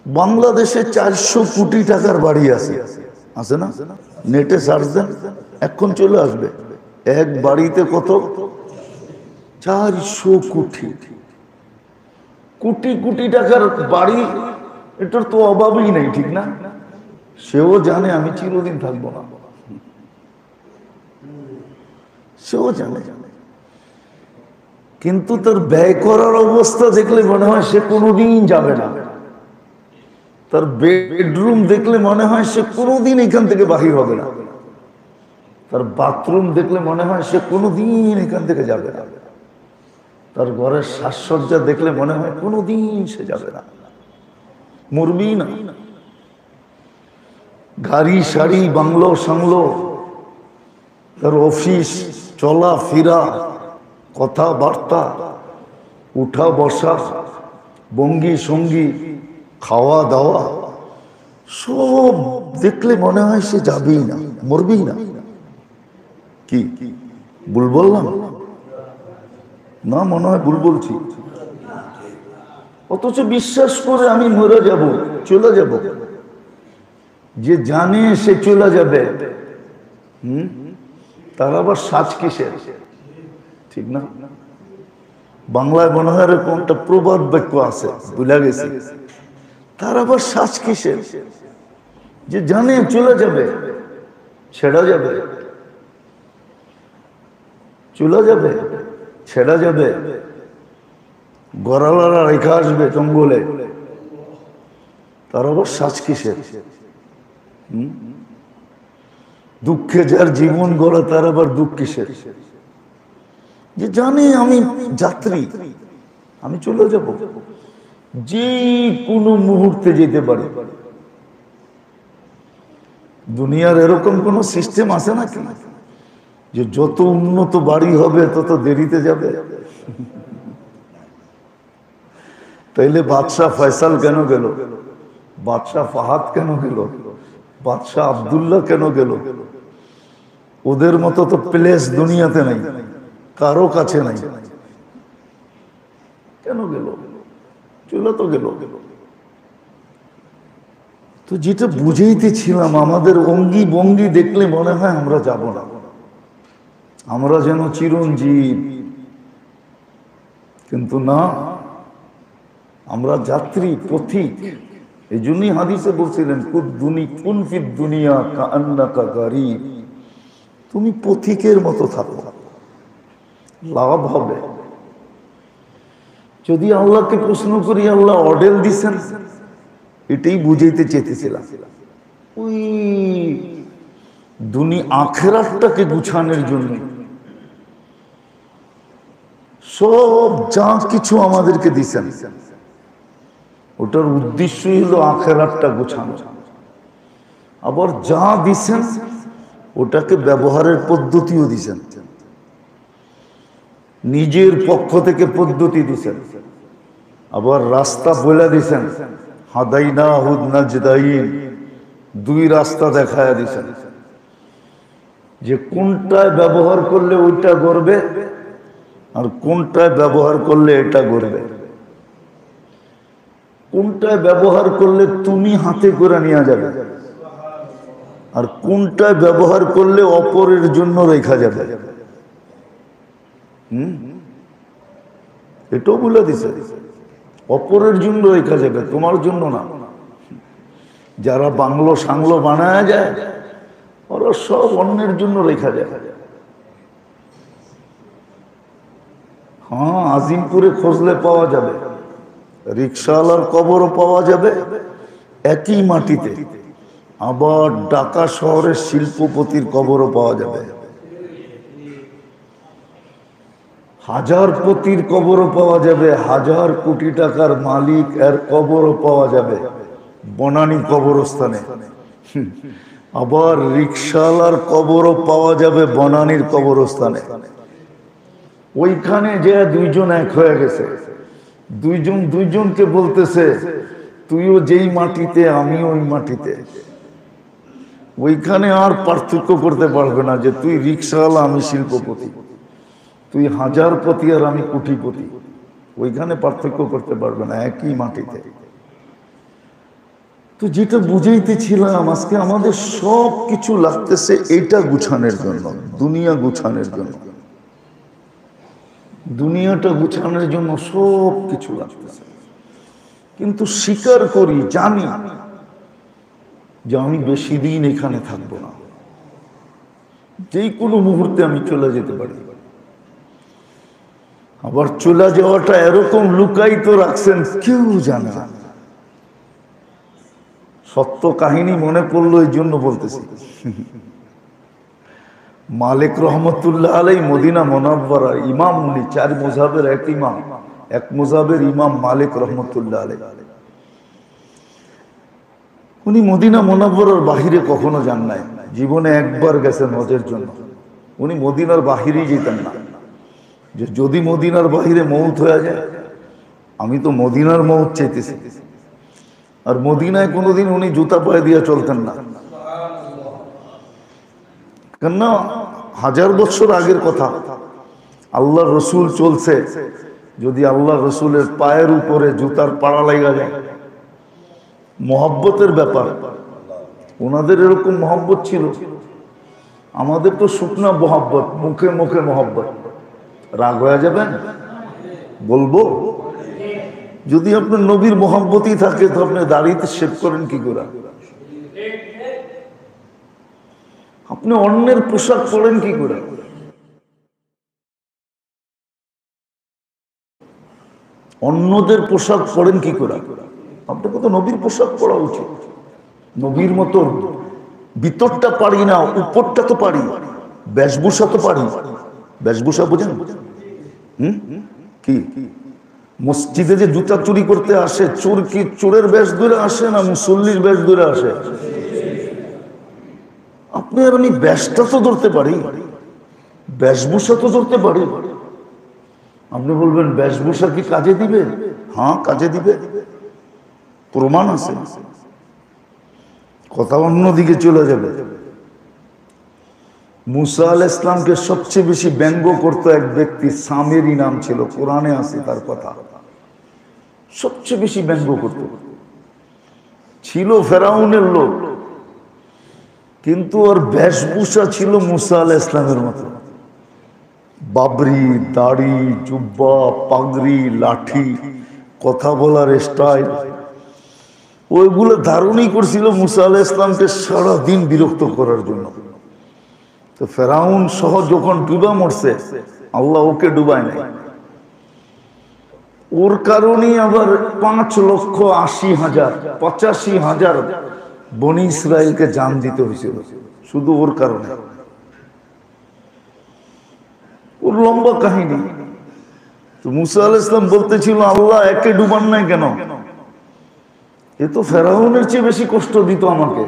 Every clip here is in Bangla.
বাংলাদেশে 400 কোটি টাকার বাড়ি আছে, আছে না? নেটে সার্চ দেন, এখন চলে আসবে। এক বাড়িতে কত? 400 কোটি। কোটি কোটি টাকার বাড়ি, এটার তো অভাবই নেই, ঠিক না? সেও জানে আমি চিরদিন থাকবো না, সেও জানে। কিন্তু তার ব্যয় করার অবস্থা দেখলে মনে হয় সে কোনোদিন যাবে না। তার বেডরুম দেখলে মনে হয় সে কোনোদিন এখান থেকে বাহির হবে না। তার বাথরুম দেখলে মনে হয় সে কোনোদিন এখান থেকে যাবে না। তার ঘরের সাজসজ্জা দেখলে মনে হয় কোনোদিন সে যাবে না, মরবি না। গাড়ি শাড়ি বাংলো সাংলো, তার অফিস, চলা ফিরা, কথাবার্তা, উঠা বসা, ভঙ্গি সঙ্গী, খাওয়া দাওয়া, সব দেখলে মনে হয় সে যাবেই না, মরবেই না। কি ভুল বললাম না? মনে হয় ভুল বলছি। অথচ বিশ্বাস করে আমি মরে যাব, চলে যাব। যে জানে সে চলে যাবে, তার আবার সাজ কিসের? ঠিক না? বাংলায় মনে হয় এরকম একটা প্রবাদ বাক্য আছে, ভুলে গেছি। তার আবার সাজ কিসের? যে জানে চলে যাবে, ছেড়া যাবে, চলে যাবে, ছেড়া যাবে, গড়ালারা রেখা আসবে জঙ্গলে, তার আবার সাজ কিসের? দুঃখে যার জীবন গড়া, তার আবার দুঃখ কিসের? যে জানে আমি যাত্রী, আমি চলে যাব, যে কোনো মুহূর্তে যেতে পারি। দুনিয়ার এরকম কোন সিস্টেম আছে নাকি যে যত উন্নত বাড়ি হবে তত দেরিতে যাবে? তাইলে বাদশাহ ফয়সাল কেন গেল? বাদশাহ ফাহাদ কেন গেল? বাদশাহ আব্দুল্লাহ কেন গেল? ওদের মতো তো প্লেস দুনিয়াতে নাই, কারো কাছে নাই। কেন গেল? চলে তো গেল। তো যেটা বুঝাইতেছিলাম, আমাদের অঙ্গি ভঙ্গি দেখলে মনে হয় আমরা যাব না, আমরা যেন চিরঞ্জীব। কিন্তু না, আমরা যাত্রী, পথিক। এই জন্যই হাদিসে বলছিলেন কুন ফিদ দুনিয়া কাআন্নাকা গারীব, তুমি পথিকের মতো থাকো, লাভ হবে। যদি আল্লাহকে প্রশ্ন করি, আল্লাহ অর্ডার দিছেন, এটাই বুঝাইতে চেয়েছিলাম। ওই আখিরাতটাকে গুছানোর জন্য সব যা কিছু আমাদেরকে দিছেন, ওটার উদ্দেশ্যই হলো আখিরাতটা গুছানো। আবার যা দিছেন ওটাকে ব্যবহারের পদ্ধতিও দিছেন, নিজের পক্ষ থেকে পদ্ধতি দিছেন। আবার রাস্তা বলে দিছেন, হাদাইনাহু নাজদাইন, দুই রাস্তা দেখায় দিছেন, যে কোনটায় ব্যবহার করলে ওইটা গড়বে আর কোনটায় ব্যবহার করলে এটা গড়বে। কোনটায় ব্যবহার করলে তুমি হাতে করে নিয়ে যাবে আর কোনটায় ব্যবহার করলে অপরের জন্য রেখা যাবে। এটাও বলে দিছে, অপরের জন্য রেখা যাবে, তোমার জন্য না। যারা বাংলো সাংলো বানায় যায়, ওরা সব অন্যের জন্য রেখা যায়। হ্যাঁ, আজিমপুরে খোঁজলে পাওয়া যাবে, রিক্সাওয়ালার কবরও পাওয়া যাবে একই মাটিতে। আবার ঢাকা শহরের শিল্পপতির কবরও পাওয়া যাবে, হাজারপতির কবরও পাওয়া যাবে, 1000 কোটি টাকার মালিক এর কবরও পাওয়া যাবে বনানী কবরস্থানে। আবার রিক্সাওয়ালার কবরও পাওয়া যাবে বনানীর কবরস্থানে। ওইখানে যে দুইজন এক হয়ে গেছে, দুইজন দুইজনকে বলতেছে তুইও যেই মাটিতে আমিও ওই মাটিতে। ওইখানে আর পার্থক্য করতে পারবে না যে তুই রিক্সাওয়ালা আমি শিল্পপতি, তুই হাজারপতি আর আমি কোটিপতি। ওইখানে পার্থক্য করতে পারবে না, একই মাটিতে। তো যেটা বুঝাইতেছিলাম, আজকে আমাদের সব কিছু লাগতেছে এইটা গুছানোর জন্য, দুনিয়া গুছানোর জন্য, দুনিয়াটা গুছানোর জন্য সব কিছু লাগতেছে। কিন্তু স্বীকার করি, জানি যে আমি বেশি দিন এখানে থাকবো না, যেই কোনো মুহূর্তে আমি চলে যেতে পারি। আবার চলে যাওয়াটা এরকম লুকায়িত রাখছেন, কেউ জানে না। সত্য কাহিনী মনে পড়লো, এই জন্য বলতেছি। মালিক রহমতুল্লাহ আলাই মদিনা মুনাওয়ারা ইমাম, উনি 4 মুযহাবের এক ইমাম, এক মুযহাবের ইমাম মালিক রহমতুল্লাহ আলাই। উনি মদিনা মুনাওয়ারার বাহিরে কখনো যান নাই, জীবনে একবার গেছেন হজের জন্য। উনি মদিনার বাহিরেই যেতেন না, যে যদি মদিনার বাহিরে মৌত হয়ে যায়, আমি তো মদিনার মৌত চাইতেছি। আর মদিনায় কোনোদিন উনি জুতা পায়ে দিয়ে চলতেন না, কেননা 1000 বছর আগের কথা। আল্লাহ রসুল চলছে, যদি আল্লাহ রসুলের পায়ের উপরে জুতার পাড়া লাগা যায়, মহব্বতের ব্যাপার। ওনাদের এরকম মহব্বত ছিল, আমাদের তো শুকনা মহব্বত, মুখে মুখে মহব্বত। রাগ হয়ে যাবেন বলবো, যদি আপনার নবীর মহব্বতই থাকে তো আপনি দাড়িতে শেভ করেন কি করে? আপনি অন্যের পোশাক পরেন কি করে? অন্যদের পোশাক পরেন কি করে? আপনাকে তো নবীর পোশাক পরা উচিত। নবীর মতো ভিতরটা পারি না, উপরটা তো পারি, বেশভূষা তো পারি। বেশভূষা বুঝেন? কি মসজিদে যে জুতা চুরি করতে আসে, চোর কি চোরের বেশ ধরে আসে না মুসল্লির বেশ ধরে আসে? আপনি আর আমি বেশটা তো ধরতে পারি, বেশভূষা তো ধরতে পারি। আপনি বলবেন বেশভূষা কি কাজে দিবে? হ্যাঁ, কাজে দিবে, প্রমাণ আছে। কথা অন্যদিকে চলে যাবে। মুসা আলাইহিস সালামকে সবচেয়ে বেশি ব্যঙ্গ করতো এক ব্যক্তি, সামেরি নাম ছিল, কোরআনে আছে তার কথা। সবচেয়ে বেশি ব্যঙ্গ করত, ছিল ফেরাউনের লোক, কিন্তু ওর বেশভূষা ছিল মুসা আলাইহিস সালামের মতো। বাবরি, দাড়ি, জুব্বা, পাগড়ি, লাঠি, কথা বলার স্টাইল, ওইগুলো ধারণই করছিল মুসা আলাইহিস সালামকে সারাদিন বিরক্ত করার জন্য। তো ফেরাউন সহ যখন ডুবা মরছে, আল্লাহ ওকে ডুবায় নাই। ওর কারণে আবার 5,80,000 85,000 বনি ইসরায়েলকে জান দিতে হয়েছিল, শুধু ওর কারণে। ওর লম্বা কাহিনী। তো মুসা আলাইহিস সালাম বলতেছিল, আল্লাহ একে ডুবান নাই কেন? এ তো ফেরাউনের চেয়ে বেশি কষ্ট দিত আমাকে।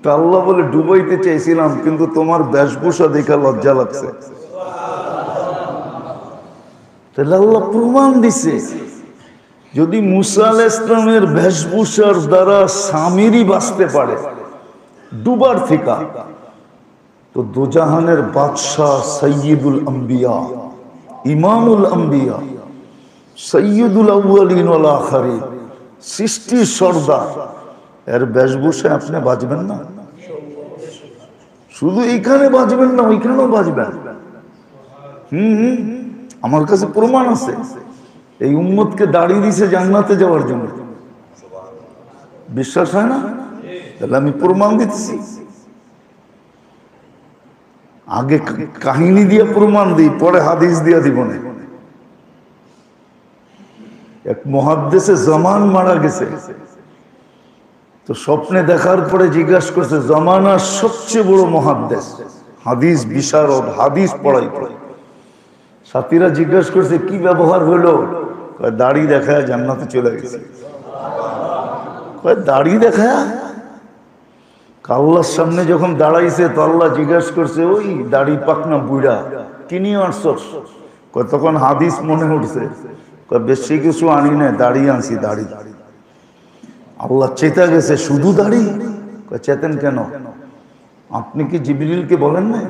তা আল্লাহ বলে, ডুবাইতে চাইছিলাম, কিন্তু তোমার বেশভূষা দেখে লজ্জা লাগছে। তাহলে আল্লাহ প্রমাণ দিছে, যদি মুসা আলাইহিস সালামের বেশভূষার দ্বারা সামিরি বাঁচতে পারে ডুবার থেকে, তো দুজাহানের বাদশাহ, সৈয়দুল আম্বিয়া, ইমামুল আম্বিয়া, সৈয়দুল আউয়ালিন ওয়াল আখিরিন, সৃষ্টির সর্দার, এর বেশভূষায় আপনি বাঁচবেন না? শুধু এইখানে বাঁচবেন না, ওইখানেও বাঁচবেন। আমার কাছে প্রমাণ আছে। এই উম্মতকে দাঁড়িয়ে দিছে জান্নাতে যাওয়ার জন্য। বিশ্বাস হয় না? তাহলে আমি প্রমাণ দিচ্ছি। আগে কাহিনী দিয়ে প্রমাণ দিই, পরে হাদিস দিয়ে দিব না। এক মুহাদ্দিসে জামান মারা গেছে, তো স্বপ্নে দেখার পরে জিজ্ঞাসা করছে, জামানার সবচেয়ে বড় মুহাদ্দিস, হাদিস বিশারদ, হাদিস পড়াইতো। সাথীরা জিজ্ঞাসা করছে, কি ব্যবহার হলো? দাড়ি দেখায় জান্নাতে চলে গেছে। দাড়ি দেখায়? আল্লাহর সামনে যখন দাঁড়াইছে, তো আল্লাহ জিজ্ঞাসা করছে, ওই দাড়ি পাকনা বুড়া কি নিয়ে আসছস? তখন হাদিস মনে উঠছে, বেশি কিছু আনি না, দাড়ি আনছি, দাড়ি। আল্লাহ চেতা গেছে, শুধু দাড়ি? চেতেন কেন? আপনি কি জিবরিলকে বলেন না?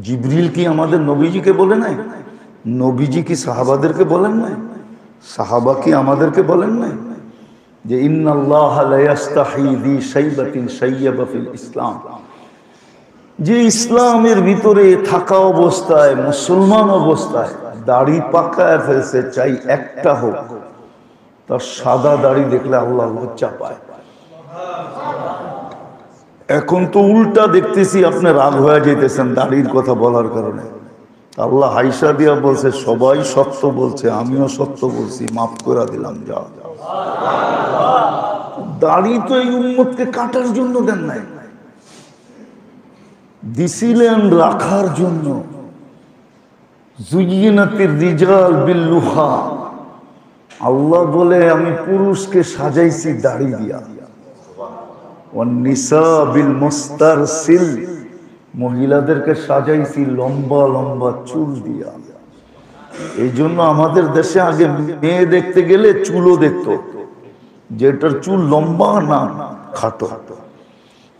জিবরিল কি আমাদের নবীজিকে বলে নাই? নবীজি কি সাহাবাদেরকে বলেন নাই? সাহাবা কি আমাদেরকে বলেন নাই? যে ইন্নাল্লাহা লা ইস্তাহি যী শাইবাতিন শাইয়াবা ফিল ইসলাম, যে ইসলামের ভিতরে থাকা অবস্থায়, মুসলমান অবস্থায় দাড়ি পাকায় ফেলছে, চাই একটা হোক, তার সাদা দাড়ি দেখলে আল্লাহ লজ্জা পায়। এখন তো উল্টা দেখতেছি, আপনি রাগ হয়ে যেতেছেন দাড়ির কথা বলার কারণে। আল্লাহ হাইসা দিয়া বলছে সবাই সত্য বলছে, আমিও সত্য বলছি, মাফ করে দিলাম, যা। দাড়ি তো এই উম্মতকে কাটার জন্য দেন নাই, দিছিলেন রাখার জন্য। যুয়িনাতির রিজাল বিল লুহা, আল্লাহ বলে আমি পুরুষকে সাজাইছি দাড়ি দিয়া। ওয়ান নিসা বিল মুস্তারসিল, মহিলাদেরকে সাজাইছি লম্বা লম্বা চুল দিয়া। এই জন্য আমাদের দেশে আগে মেয়ে দেখতে গেলে চুলও দেখতো, যেটার চুল লম্বা না খাটো।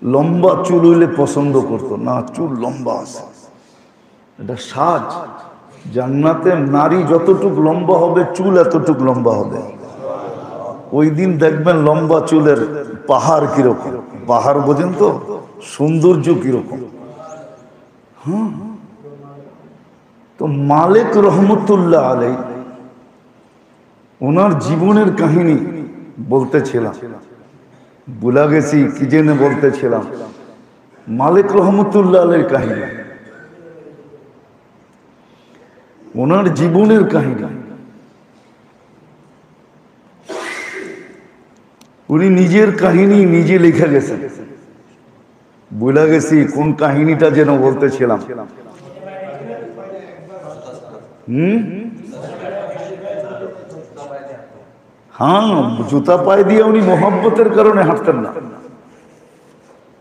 লম্বা চুল হইলে পছন্দ করতো না, চুল লম্বা আছে, এটা সাজ। জান্নাতে নারী যতটুক লম্বা হবে, চুল এতটুক লম্বা হবে। ওই দিন দেখবেন লম্বা চুলের পাহাড় কিরকম, পাহাড় বোঝেন তো, সৌন্দর্য কিরকম। তো মালিক রহমতুল্লাহ আলাই, ওনার জীবনের কাহিনী বলতেছিলাম, ভুলা গেছি কি জেনে বলতেছিলাম। মালিক রহমতুল্লাহ আলাইর কাহিনী, ওনার জীবনের কাহিনী। উনি নিজের কাহিনী নিজে লিখে গেছেন, ভুলা গেছি কোন কাহিনীটা যেন বলতেছিলাম। হ্যাঁ, জুতা পায়ে দিয়ে উনি মোহাব্বতের কারণে হাঁটতেন না,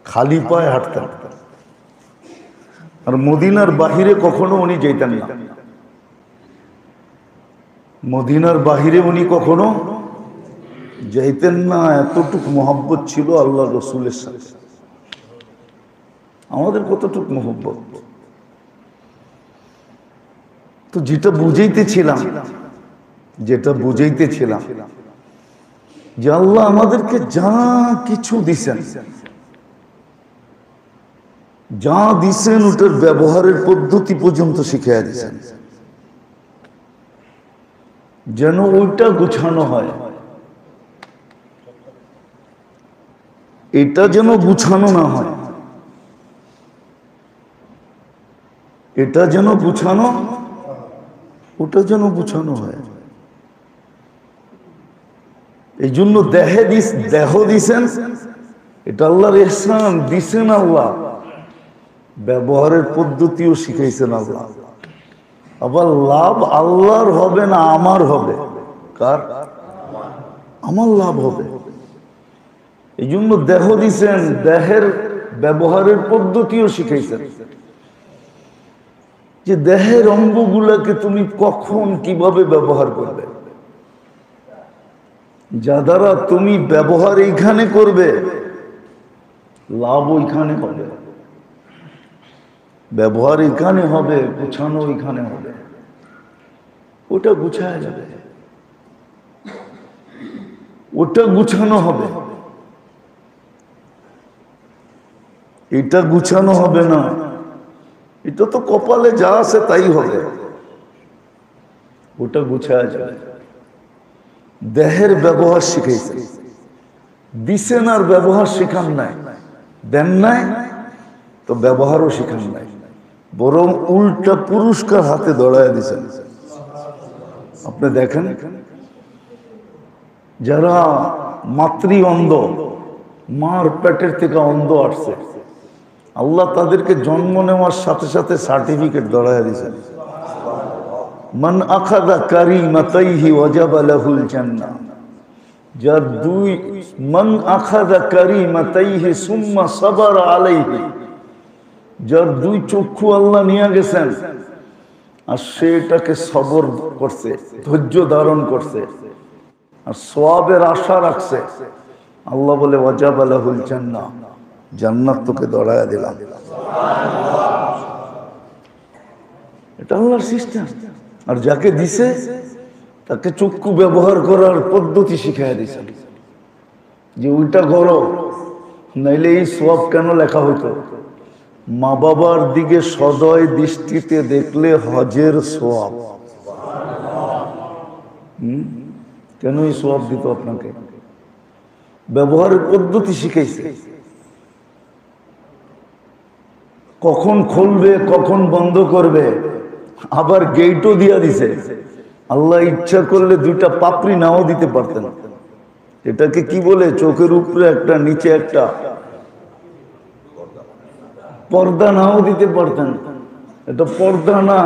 খালি পায়ে হাঁটতেন। আর মদিনার বাহিরে কখনো উনি যেতেন না, মদিনার বাহিরে উনি কখনো যাইতেন না। এতটুক মোহাব্বত ছিল আল্লাহ রসুলের সাথে। আমাদের কতটুক মোহাব্বত। তো যেটা বুঝাইতেছিলাম যে আল্লাহ আমাদেরকে যা কিছু দিছেন, যা দিছেন ওটার ব্যবহারের পদ্ধতি পর্যন্ত শিখিয়ে দিছেন, যেন ওইটা গুছানো হয়। এটা যেন গুছানো না হয়, এটা যেন গুছানো, ওটা যেন গুছানো হয়। এই জন্য দেহ দিছেন, এটা আল্লাহর ইহসান দিছেন আল্লাহ। ব্যবহারের পদ্ধতিও শিখাইছেন আল্লাহ। আবার লাভ আল্লাহর হবে না, আমার হবে। কার? আমার লাভ হবে। এই জন্য দেহ দিছেন, দেহের ব্যবহারের পদ্ধতিও শিখাইছেন, যে দেহের অঙ্গগুলাকে তুমি কখন কিভাবে ব্যবহার করবে, যা দ্বারা তুমি ব্যবহার এইখানে করবে, লাভ ওইখানে হবে। ব্যবহার এখানে হবে, গুছানো এখানে হবে, ওটা গুছায়া যাবে, ওটা গুছানো হবে। এটা গুছানো হবে না, এটা তো কপালে যা আছে তাই হবে, ওটা গুছায়া যাবে। দেহের ব্যবহার শিখাইছে, দিছেন আর ব্যবহার শিখান নাই, দেন নাই তো ব্যবহারও শিখান নাই, বরং উল্টা পুরস্কার হাতে ধরায় দিছেন। আপনি দেখেন, যারা মাতৃ অন্ধ, মার পেটের থেকে অন্ধ আসছে, আল্লাহ তাদেরকে জন্ম নেওয়ার সাথে সাথে সার্টিফিকেট ধরায় দিয়েছেন। মান আখাযা কারিমাতাইহি ওয়াজাবা লাহুল জান্নাহ, যার মান আখাযা কারিমাতাইহি সুম্মা সাবারা আলাইহি, যার দুই চক্ষু আল্লাহ নিয়ে গেছেন আর সে এটাকে সবর করছে, ধৈর্য ধারণ করছে আর সওয়াবের আশা রাখছে, আল্লাহ বলে ওয়াজাবা লাহুল জান্নাহ, জান্নাত তোকে ধরায়া দিলাম। এটা আল্লাহর সিস্টেম। আর যাকে দিছে তাকে চক্ষু ব্যবহার করার পদ্ধতি শিখাইয়া দিয়েছেন। যে ওইটা করো, নাইলে এই সওয়াব কেন লেখা হতো? মা বাবার দিকে সদয় দৃষ্টিতে দেখলে হজের সওয়াব। কেন এই সওয়াব দিত আপনাকে? ব্যবহারের পদ্ধতি শিখাইছে, কখন খুলবে কখন বন্ধ করবে, আবার গেটও দিয়া দিছে। আল্লাহ ইচ্ছা করলে দুইটা পাপড়ি নাও দিতে পারতেন। এটাকে কি বলে? চোখের উপরে একটা, নিচে একটা পর্দা নাও দিতে পারতেন। এটা পর্দা না।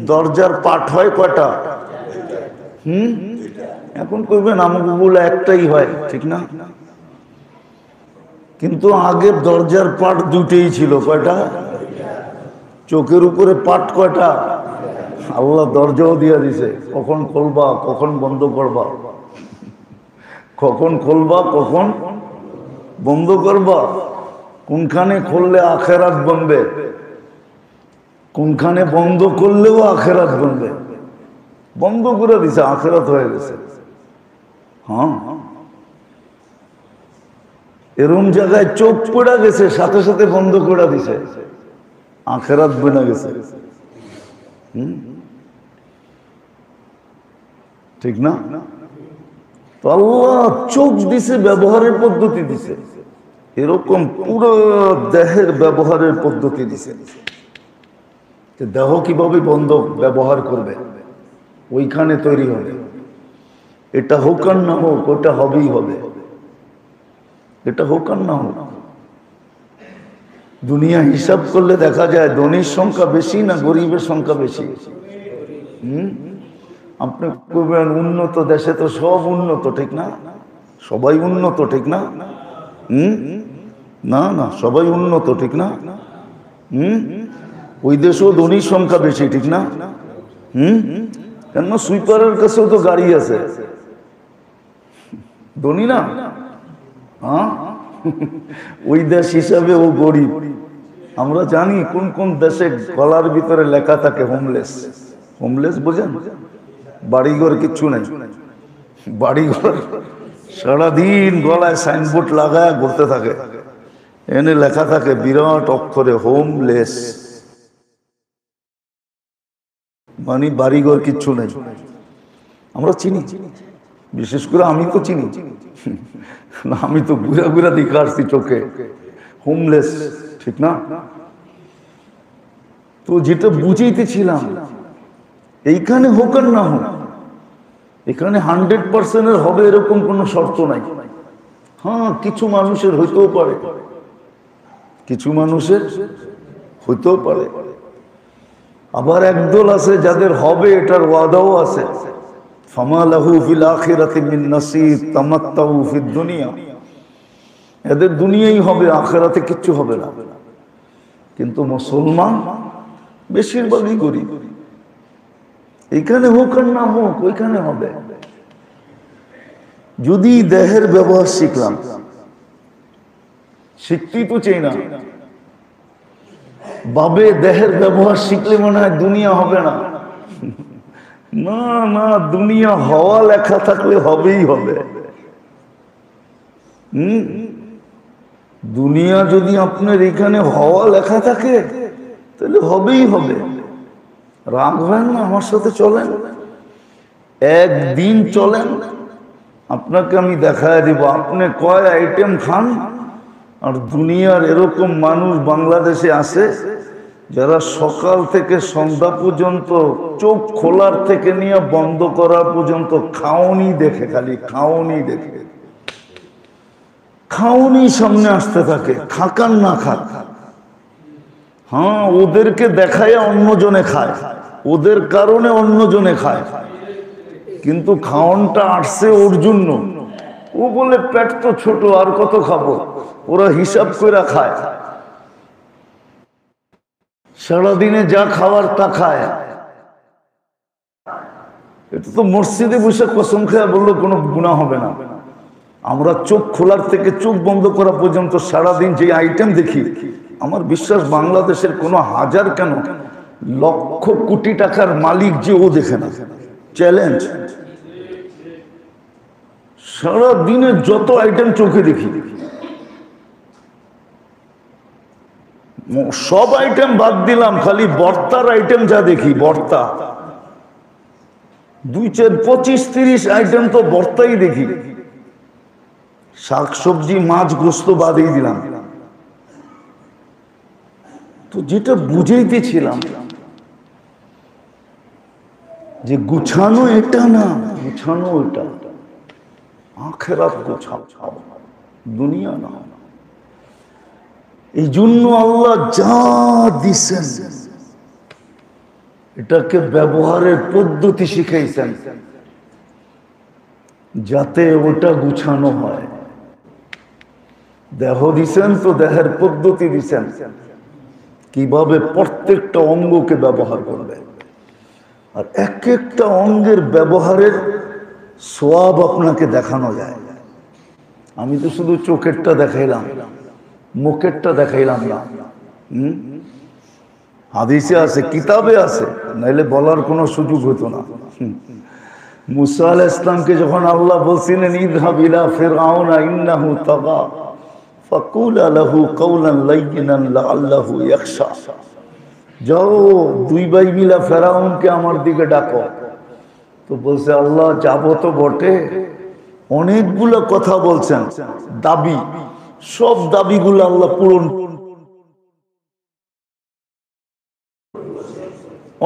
দরজার পাট হয় কয়টা? এখন কইবেন আমাগুলো একটাই হয়, ঠিক না? কিন্তু আগে দরজার পাট দুটেই ছিল। কয়টা? চোখের উপরে পাট কয়টা? আল্লাহ দরজাও দিয়া দিছে, কখন খুলবা কখন বন্ধ করবা, কখন খুলবা কখন বন্ধ করবা, কোনখানে খুললে আখেরাত বনবে, কোনখানে বন্ধ করলেও আখেরাত বনবে। বন্ধ করে দিছে, আখেরাত হয়ে গেছে। হ্যাঁ, এরম জায়গায় চোখ পড়া গেছে, সাথে সাথে বন্ধ করে দিছে, আখেরাত বনে গেছে। ঠিক না? তো আল্লাহ চোখ দিছে, ব্যবহারের পদ্ধতি দিছে, এরকম পুরো দেহের ব্যবহারের পদ্ধতি দিছে। দেহ কিভাবে বন্ধ ব্যবহার করবে ওইখানে তৈরি হবে। এটা হোক আর না হোক, ওটা হবেই হবে। এটা হোক আর না হোক। দুনিয়া হিসাব করলে দেখা যায় ধনীর সংখ্যা বেশি না গরিবের সংখ্যা বেশি? আপনি বলবেন উন্নত দেশে তো সব উন্নত, ঠিক না? সবাই উন্নত, ঠিক না? না না, সবাই উন্নত, ঠিক না? ওই দেশেও ধনীর সংখ্যা বেশি, ঠিক না? কেন? সুইপারের কাছেও তো গাড়ি আছে, ধনী না? হ্যাঁ, ওই দেশ হিসাবে ও গরিব। আমরা জানি কোন কোন দেশে গলার ভিতরে লেখা থাকে হোমলেস। হোমলেস বোঝেন? বাড়িঘর কিচ্ছু নাই, বাড়িঘর সারাদিন গলায় সাইনবোর্ড লাগায় ঘুরতে থাকে, এনে লেখা থাকে বিরাট অক্ষরে হোমলেস, মানে বাড়িঘর কিচ্ছু নেই। আমরা চিনি, বিশেষ করে আমি তো চিনি, আমি তো ঘুরা ঘুরা দিকে আসছি চোখে, হোমলেস, ঠিক না? তো যেটা বুঝাইতেছিলাম, এইখানে হোক আর না হোক, এখানে 100% হবে এরকম কোনো শর্ত নাই। হ্যাঁ, কিছু মানুষের হইতেও পারে, কিছু মানুষের হইতেও পারে। আবার একদল আছে যাদের হবে, এটার ওয়াদাও আছে। ফামা লাহু ফিল আখিরাতি মিন নাসিব তামাত্তাউ ফিদ দুনিয়া। এদের দুনিয়াই হবে, আখিরাতে কিচ্ছু হবে না। কিন্তু মুসলমান বেশিরভাগই গরিব। এখানে হোক আর না হোক, ওইখানে হবে। যদি দেহের ব্যবহার শিখলাম, শিখতেই তো চাই না, বাবে দেহের ব্যবহার শিখলে মনে হয় দুনিয়া হবে না। না না, দুনিয়া হওয়া লেখা থাকলে হবেই হবে। দুনিয়া যদি আপনার এখানে হওয়া লেখা থাকে তাহলে হবেই হবে। রাগ হয় না? আমার সাথে চলেন, একদিন চলেন, আপনাকে আমি দেখায় দিব আপনি কয় আইটেম খান। আর দুনিয়ার এরকম মানুষ বাংলাদেশে আছে যারা সকাল থেকে সন্ধ্যা পর্যন্ত, চোখ খোলার থেকে নিয়ে বন্ধ করার পর্যন্ত খাওনি দেখে, খালি খাওনি দেখে, খাওনি সামনে আসতে থাকে, খাকান না খাক। হ্যাঁ, ওদেরকে দেখায় অন্যজনে খায়, ওদের কারণে অন্যজনে খায়, কিন্তু খাওনটা আসছে ওর জন্য। ও বলে পেট তো ছোট, আর কত খাবো। ওরা হিসাব করে খায়, সারাদিনে যা খাওয়ার তা খায়। এটা তো মসজিদে বসে কসম খায় বললো কোনো গুনাহ হবে না। আমরা চোখ খোলার থেকে চোখ বন্ধ করা পর্যন্ত সারাদিন যে আইটেম দেখি, আমার বিশ্বাস বাংলাদেশের কোনো হাজার কেন লক্ষ কোটি টাকার মালিক যে ও দেখে না। চ্যালেঞ্জ, সারা দিনের যত আইটেম চোখে দেখি, সব আইটেম বাদ দিলাম, খালি ভর্তার আইটেম যা দেখি, ভর্তা 25-30 আইটেম তো ভর্তাই দেখি। শাক সবজি মাছ গোস্ত বাদই দিলাম। তো যেটা বুঝাইতেছিলাম যে গুছানো এটা না, গুছানো এটা, আখেরাত গোছাও, দুনিয়া না। এই জন্য আল্লাহ যা দিছেন এটাকে ব্যবহারের পদ্ধতি শিখাইছেন, যাতে ওটা গুছানো হয়। দেহ দিছেন তো দেহের পদ্ধতি দিছেন, কিভাবে প্রত্যেকটা অঙ্গকে ব্যবহার করবে। আর এক একটা অঙ্গের ব্যবহারের সওয়াব আপনাকে দেখানো যায়। আমি তো শুধু চোখেরটা দেখাইলাম, মুখেরটা দেখাইলাম না। হাদিসে আছে, কিতাবে আছে, নাইলে বলার কোনো সুযোগ হতো না। মুসা আলাইহিস সালামকে যখন আল্লাহ বলছিলেন ইযহাব ইলা ফিরআউনা ইন্নাহু তাগা ফাকুলা লাহু কাওলান লাইয়িনান লাআল্লাহু ইয়াখশা, যাও দুই ভাই মিলা ফেরাউনকে আমার দিকে ডাকো। তো বলছে আল্লাহ যাবো তো বটে, অনেকগুলো কথা বলছেন, দাবি, সব দাবিগুলো আল্লাহ পূরণ,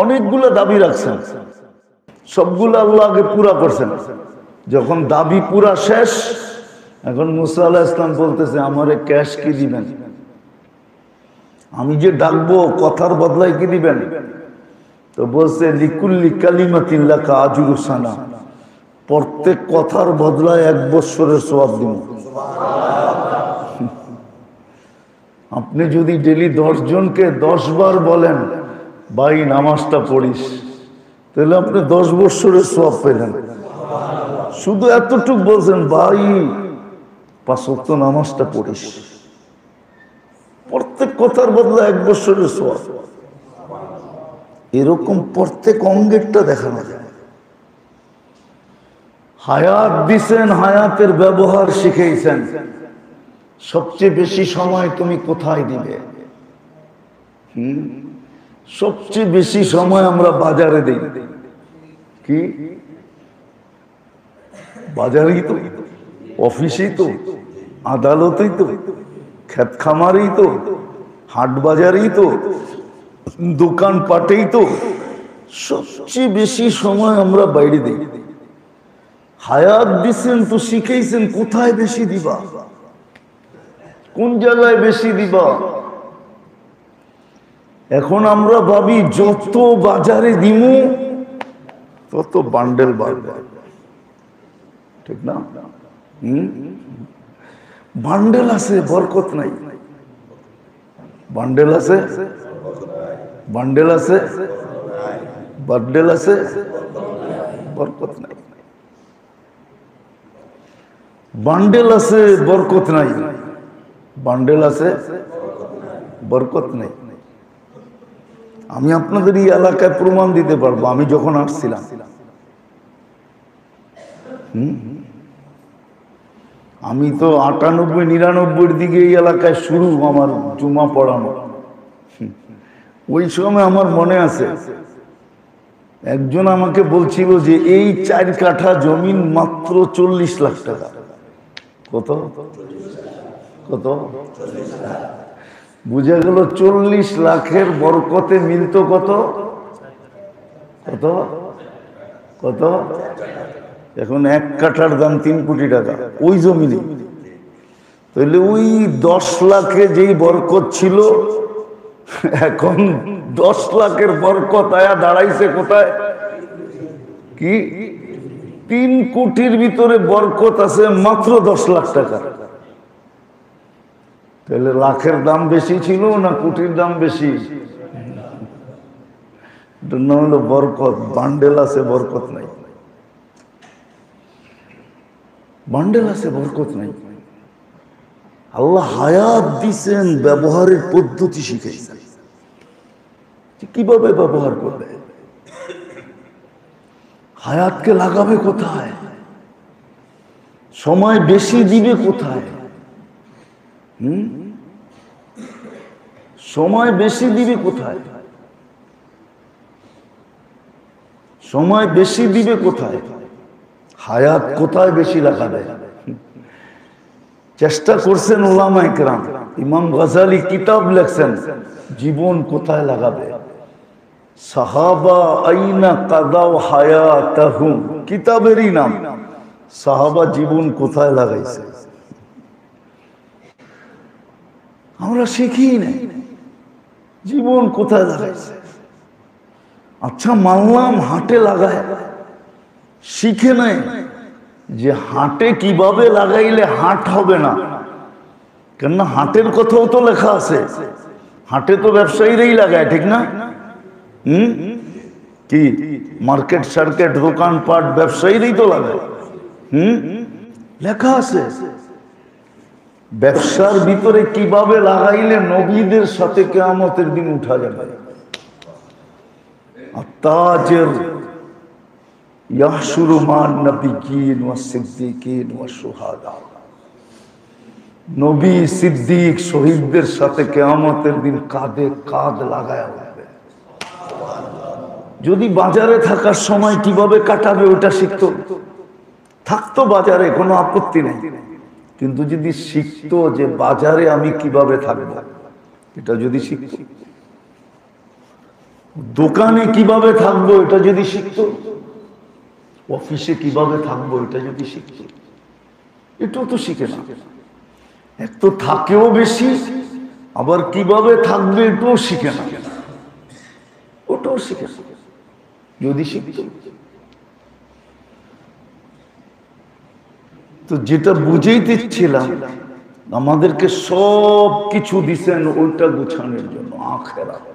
অনেকগুলো দাবি রাখছেন, সবগুলো আল্লাহ আগে পুরা করছেন। যখন দাবি পুরা শেষ, এখন মুসা আলাইহিস সালাম বলতেছে আমারে ক্যাশ কি দিবেন, আমি যে ডাকবো কথার বদলায় কি দিবেন? তো বলছে লিকুল্লি কালিমাতিন লাকা আজরু সানা, প্রত্যেক কথার বদলায় 1 বছরের সওয়াব দিব। আপনি যদি ডেলি 10 জনকে 10 বার বলেন ভাই নামাজটা পড়িস, তাহলে আপনি 10 বছরের সওয়াব পেলেন। শুধু এতটুকু বলছেন ভাই 5 ওয়াক্ত নামাজটা পড়িস, প্রত্যেক কথার বদলে 1 বছরের সওয়াব। এরকম প্রত্যেক অঙ্গেরটা দেখানো যায়। হায়াত দিছেন, হায়াতের ব্যবহার শিখাইছেন। সবচেয়ে বেশি সময় তুমি কোথায় দিবে? সবচেয়ে বেশি সময় আমরা বাজারে দিই। কি বাজারেই তো, অফিসেই তো, আদালতেই তো, ক্ষেত খামারেই তো, হাট বাজারেই তো, দোকান পাটেই তো, সবচেয়ে বেশি সময় আমরা বাইরে দিই। হায়াত দিছেন তো শিখাইছেন কোথায় বেশি দিবা, কোন জায়গায় বেশি দিবা। এখন আমরা ভাবি যত বাজারে দিমু তত বান্ডেল বাড়বে, ঠিক না? বান্ডেল আছে বরকত নাই, বান্ডেল আছে, বান্ডেল আছে, বান্ডেল আছে, বরকত নাই। বান্ডেল আছে বরকত নাই, বান্ডেল আছে বরকত নাই। আমি আপনাদের এই এলাকায় প্রমাণ দিতে পারবো। আমি যখন আসছিলাম, আমি তো 98-99 দিকে এই এলাকায় শুরু আমার জুমা পড়ানো। ওই সময় আমার মনে আছে একজন আমাকে বলছিল যে এই 4 কাঠা জমিন মাত্র 40 লাখ টাকা। কত কত? বুঝা গেল 40 লাখের বরকতে মিলত কত কত কত? এখন 1 কাঠার দাম 3 কোটি টাকা ওই জমিনে। তাহলে ওই 10 লাখে যেই বরকত ছিল, এখন 10 লাখের বরকত আয়া দাঁড়াইছে কোথায়? কি 3 কোটির ভিতরে বরকত আছে মাত্র 10 লাখ টাকা। তাহলে লাখের দাম বেশি ছিল না কোটির দাম বেশি? নাম হলো বরকত। বান্ডেল আছে বরকত নাই, বান্ডেল আছে বরকত নাই। আল্লাহ হায়াত দিছেন, ব্যবহারের পদ্ধতি শিখাইছেন কিভাবে ব্যবহার করবে। হায়াতকে লাগাবে কোথায়? সময় বেশি দিবে কোথায়? সময় বেশি দিবে কোথায়? সময় বেশি দিবে কোথায়? হায়াত কোথায় বেশি লাগাবে? চেষ্টা করছেন উলামায়ে কেরাম, ইমাম গাজালি কিতাব লেখছেন জীবন কোথায় লাগাবে। সাহাবা আইনা কাদাও হায়াতাহুম, কিতাবেরই নাম। সাহাবা জীবন কোথায় লাগাইছে আমরা শিখি নাই, জীবন কোথায় লাগাইছে। আচ্ছা মানলাম হাটে লাগায়, শিখে নাই যে হাটে কিভাবে লাগাইলে হাট হবে না। কেননা হাটের কথাও তো লেখা আছে, হাটে তো ব্যবসায়ীরাই লাগায়, ঠিক না? কি মার্কেট সার্কেট দোকানপাট ব্যবসায়ীরাই তো লাগায়। লেখা আছে ব্যবসার ভিতরে কিভাবে লাগাইলে নবীদের সাথে কিয়ামতের দিন উঠা যাবে। আত্তাজির ইয়াহশুরু মান নবিয়্যিন ওয়াস সিদ্দীকিন ওয়াস শুহাদা, নবী সিদ্দিক শহীদদের সাথে কিয়ামতের দিন কাঁধে কাঁধ লাগায় উঠবে। যদি বাজারে থাকার সময় কিভাবে কাটাবে ওটা শিখতো, থাকতো বাজারে, কোনো আপত্তি নেই, কিন্তু যদি শিখতো যে বাজারে আমি কিভাবে থাকবো, এটা যদি শিখতো, দোকানে কিভাবে থাকবো এটা যদি শিখতো, অফিসে কিভাবে থাকবো এটা যদি শিখতো, এটাও তো শিখে না। এক তো থাকেও বেশি, আবার কিভাবে থাকবে এটাও শিখে না, ওটাও শিখে না। যদি শিখতো, তো যেটা বুঝাইতেছিলাম, আমাদেরকে সব কিছু দিছেন ওইটা গুছানোর জন্য, আখিরাত।